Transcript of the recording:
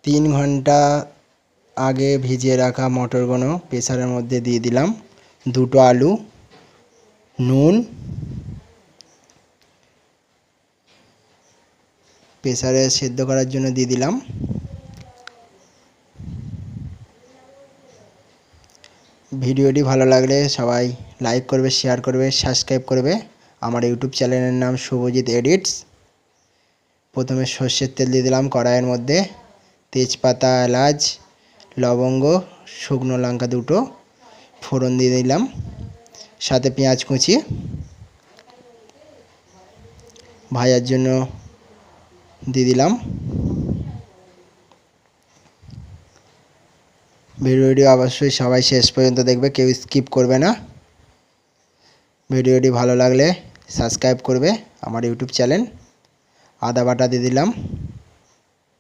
3 ঘন্টা আগে ভিজিয়ে রাখা মটরগুলো প্রেসারের মধ্যে দিয়ে দিলাম। 2টো আলু, নুন, প্রেসারে সেদ্ধ করার জন্য দিয়ে দিলাম। ভিডিওটি ভালো লাগলে সবাই লাইক করবে, শেয়ার করবে, সাবস্ক্রাইব করবে। আমার ইউটিউব চ্যানেলের নাম শুভজিৎ এডিটস। প্রথমে সর্ষের তেল দিয়ে দিলাম কড়াইয়ের মধ্যে, তেজপাতা, এলাচ, লবঙ্গ, শুকনো লঙ্কা 2টো ফোড়ন দিয়ে দিলাম, সাথে পেঁয়াজ কুচি। ভাজার জন্য দিয়ে দিলাম। ভিডিওটি অবশ্যই সবাই শেষ পর্যন্ত দেখবে, কেউ স্কিপ করবে না। ভিডিওটি ভালো লাগলে সাবস্ক্রাইব করবে আমার ইউটিউব চ্যানেল। আদা বাটা দিয়ে দিলাম।